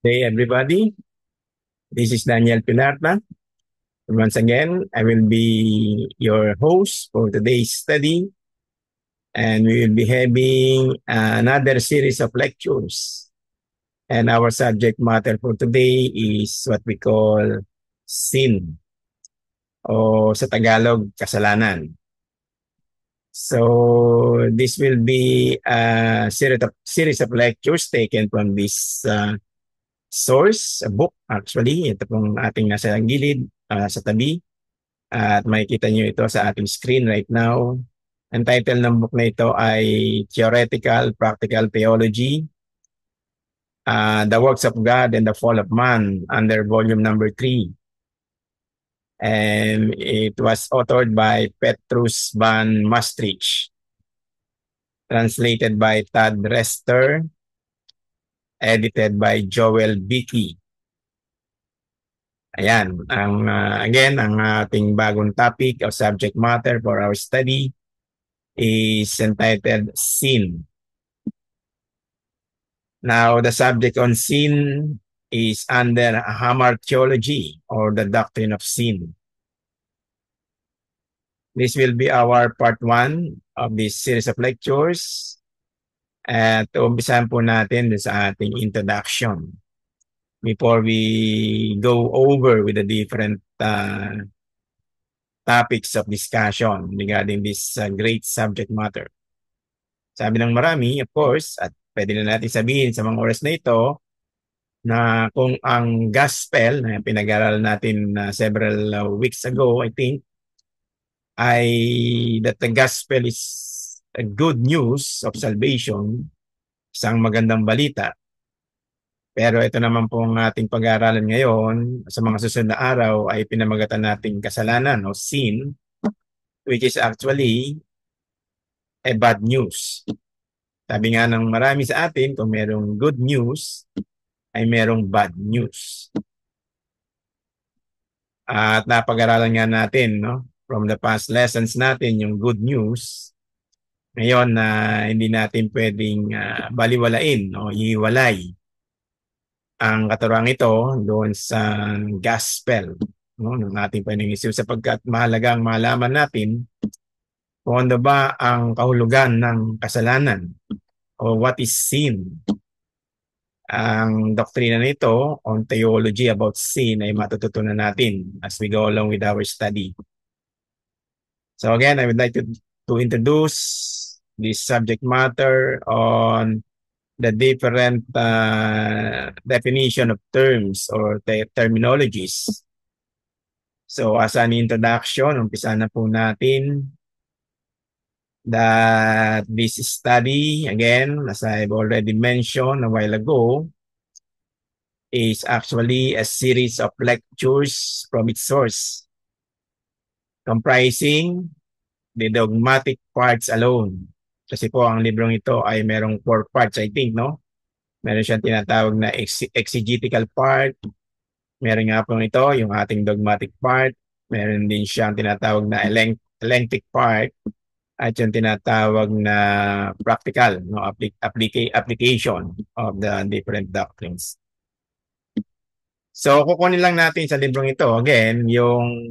Hey everybody, this is Daniel Pinarta. Once again, I will be your host for today's study, and we will be having another series of lectures. And our subject matter for today is what we call sin, o sa Tagalog, kasalanan. So this will be a series of lectures taken from this source, a book actually. Ito pong ating nasa gilid, sa tabi. At makikita nyo ito sa ating screen right now. Ang title ng book na ito ay Theoretical Practical Theology, The Works of God and the Fall of Man, under volume number 3. And it was authored by Petrus van Maastricht, translated by Todd Rester, edited by Joel Beakey. Ayan, again, ang ating bagong topic or subject matter for our study is entitled Sin. Now, the subject on sin is under hamartiology, or the doctrine of sin. This will be our part 1 of this series of lectures. At umpisahan po natin sa ating introduction before we go over with the different topics of discussion regarding this great subject matter. Sabi ng marami, of course, at pwede na natin sabihin sa mga oras na ito, na kung ang gospel na pinag-aralan natin several weeks ago, I think, ay that the gospel is a good news of salvation, isang magandang balita. Pero ito naman po ang ating pag-aaralan ngayon sa mga susunod na araw ay pinamagatan nating kasalanan o sin, which is actually a bad news. Sabi nga ng marami sa atin, kung merong good news, ay merong bad news. At napag-aralan nga natin, no, from the past lessons natin, yung good news. Ngayon na hindi natin pwedeng baliwalain o iwalay ang katurang ito doon sa gospel, no, ng ating Panginoong Hesus, sapagkat mahalagang malaman natin kung ano ba ang kahulugan ng kasalanan o what is sin. Ang doktrina nito on theology about sin ay matututunan natin as we go along with our study. So again, I would like to introduce this subject matter on the different definition of terms or terminologies. So as an introduction, umpisa na po natin that this study, again, as I've already mentioned a while ago, is actually a series of lectures from its source, comprising the dogmatic parts alone. Kasi po ang librong ito ay merong 4 parts, I think, no? Meron siyang tinatawag na exegetical part. Meron nga po ito, yung ating dogmatic part. Meron din siyang tinatawag na elenchic part. At yung tinatawag na practical, no, application of the different doctrines. So kukunin lang natin sa librong ito, again, yung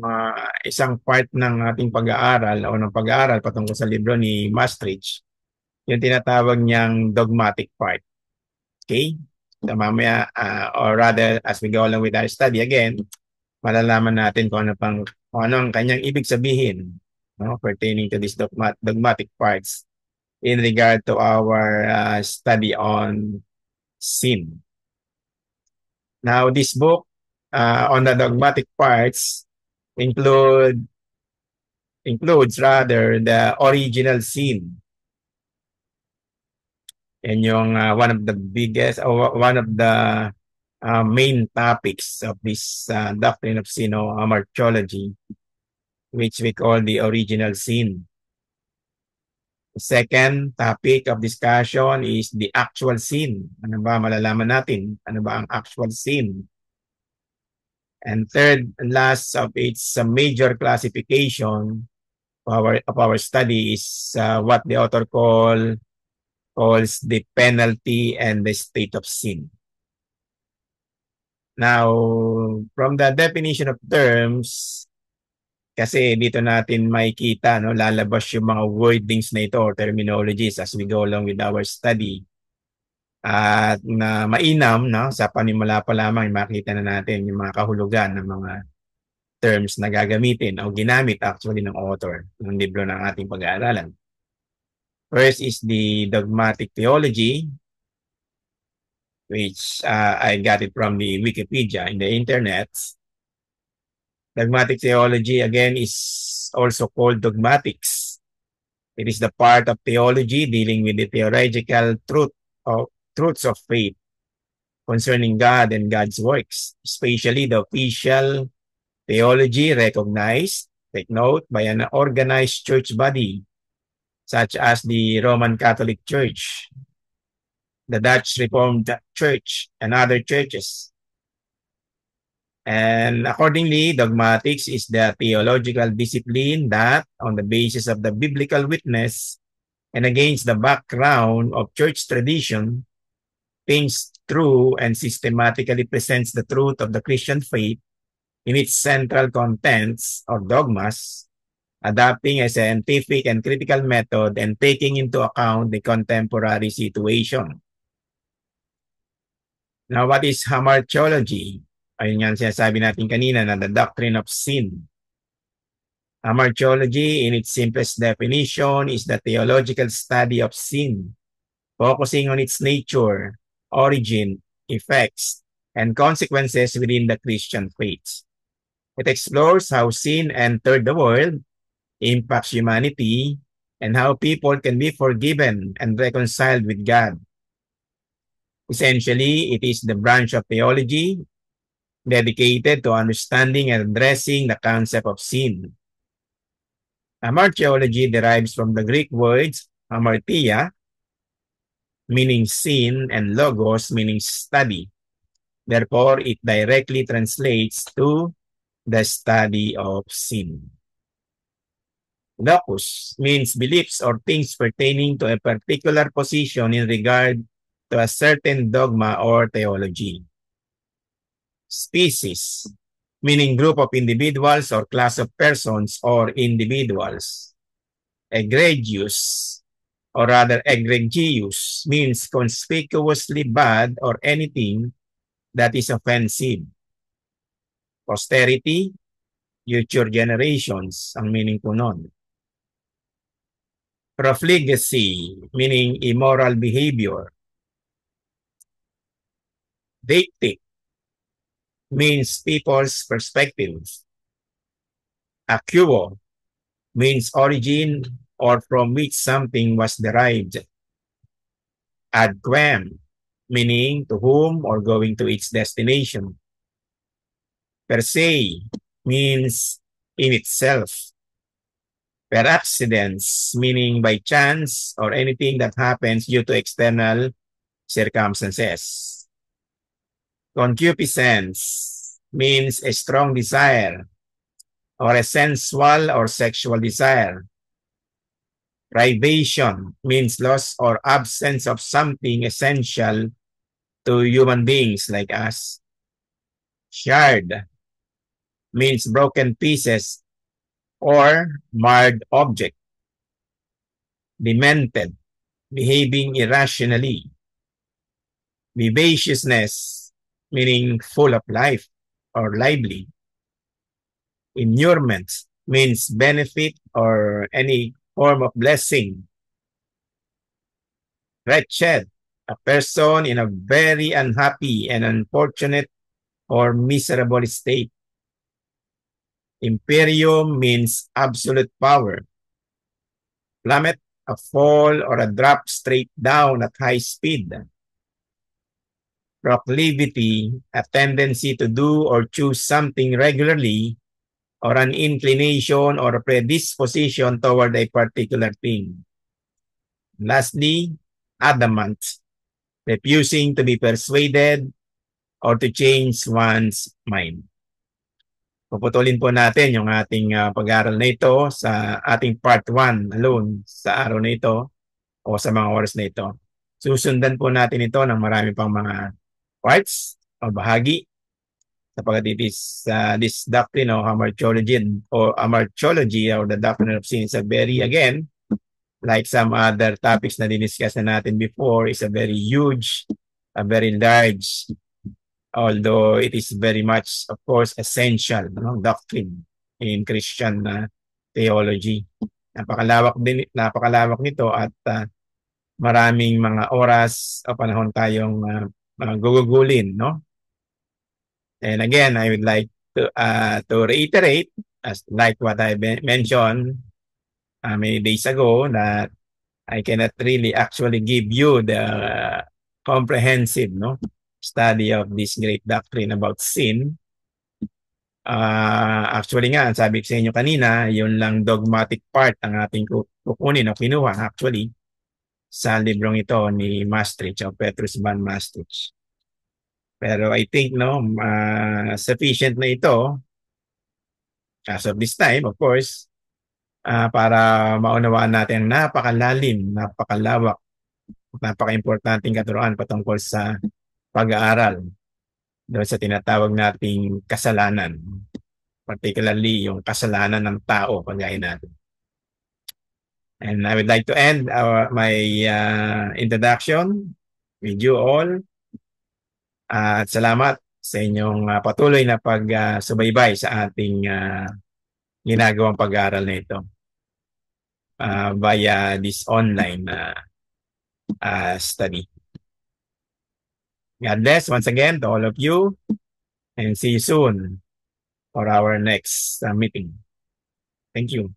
isang part ng ating pag-aaral o ng pag-aaral patungkol sa libro ni Maastricht, yung tinatawag niyang dogmatic part. Okay? So mamaya, or rather, as we go along with our study, again, malalaman natin kung ano ang kanyang ibig sabihin, no, pertaining to these dogmatic parts in regard to our study on sin. Now, this book on the dogmatic parts includes rather the original sin. And yung one of the biggest or one of the main topics of this doctrine of sin or hamartiology, which we call the original sin. The second topic of discussion is the actual sin. Ano ba malalaman natin? Ano ba ang actual sin? And third and last of its major classification of our study is what the author calls the penalty and the state of sin. Now, from the definition of terms, kasi dito natin makikita, no, lalabas yung mga wordings na ito or terminologies as we go along with our study. At na mainam, no, sa panimula pa lamang makita na natin yung mga kahulugan ng mga terms na gagamitin o ginamit actually ng author ng libro ng ating pag-aaralan. First is the dogmatic theology, which I got it from the Wikipedia in the internet. Dogmatic theology, again, is also called dogmatics. It is the part of theology dealing with the theological truths of faith concerning God and God's works, especially the official theology recognized, take note, by an organized church body, such as the Roman Catholic Church, the Dutch Reformed Church, and other churches. And accordingly, dogmatics is the theological discipline that, on the basis of the biblical witness and against the background of church tradition, thinks through and systematically presents the truth of the Christian faith in its central contents or dogmas, adopting a scientific and critical method and taking into account the contemporary situation. Now, what is hamartiology? Ayun nga sinasabi natin kanina na the doctrine of sin. Hamartiology, in its simplest definition, is the theological study of sin, focusing on its nature, origin, effects, and consequences within the Christian faith. It explores how sin entered the world, impacts humanity, and how people can be forgiven and reconciled with God. Essentially, it is the branch of theology dedicated to understanding and addressing the concept of sin. Hamartiology derives from the Greek words hamartia, meaning sin, and logos, meaning study. Therefore, it directly translates to the study of sin. Locus means beliefs or things pertaining to a particular position in regard to a certain dogma or theology. Species, meaning group of individuals or class of persons or individuals. Egregious, or rather egregious, means conspicuously bad or anything that is offensive. Posterity, future generations, ang meaning po nun. Profligacy, meaning immoral behavior. Deictic means people's perspectives. Acuo means origin or from which something was derived. Ad quem, meaning to whom or going to its destination. Per se means in itself. Per accidents, meaning by chance or anything that happens due to external circumstances. Concupiscence means a strong desire or a sensual or sexual desire. Privation means loss or absence of something essential to human beings like us. Shard means broken pieces or marred object. Demented, behaving irrationally. Vivaciousness, meaning full of life or lively. Inurement means benefit or any form of blessing. Wretched, a person in a very unhappy and unfortunate or miserable state. Imperium means absolute power. Plummet, a fall or a drop straight down at high speed. Proclivity, a tendency to do or choose something regularly, or an inclination or a predisposition toward a particular thing. Lastly, adamant, refusing to be persuaded or to change one's mind. Puputulin po natin yung ating pag-aaral na ito sa ating part 1 alone sa araw na ito o sa mga oras na ito. Susundan po natin ito ng marami pang mga parts o bahagi sapagkat it is this doctrine of hamartiology or the doctrine of sin is a very, again, like some other topics na diniscuss na natin before, is a very huge, a very large, although it is very much, of course, essential, no, doctrine in Christian theology. Napakalawak nito at maraming mga oras o panahon tayong gugugulin, no? And again, I would like to reiterate, as like what I mentioned many days ago, that I cannot really actually give you the comprehensive, no, study of this great doctrine about sin. Actually nga, sabi ko sa inyo kanina, yun lang dogmatic part ang ating kukunin o kinuha actually sa librong ito ni Maastricht o Petrus van Maastricht. Pero I think, no, sufficient na ito as of this time, of course, para maunawaan natin ang napakalalim, napakalawak, napaka-importanting katuruan patungkol sa pag-aaral doon sa tinatawag nating kasalanan. Particularly yung kasalanan ng tao, kagaya natin. And I would like to end my introduction with you all. At salamat sa inyong patuloy na pagsubaybay sa ating ginagawang pag-aaral na ito via this online study. God bless once again to all of you, and see you soon for our next meeting. Thank you.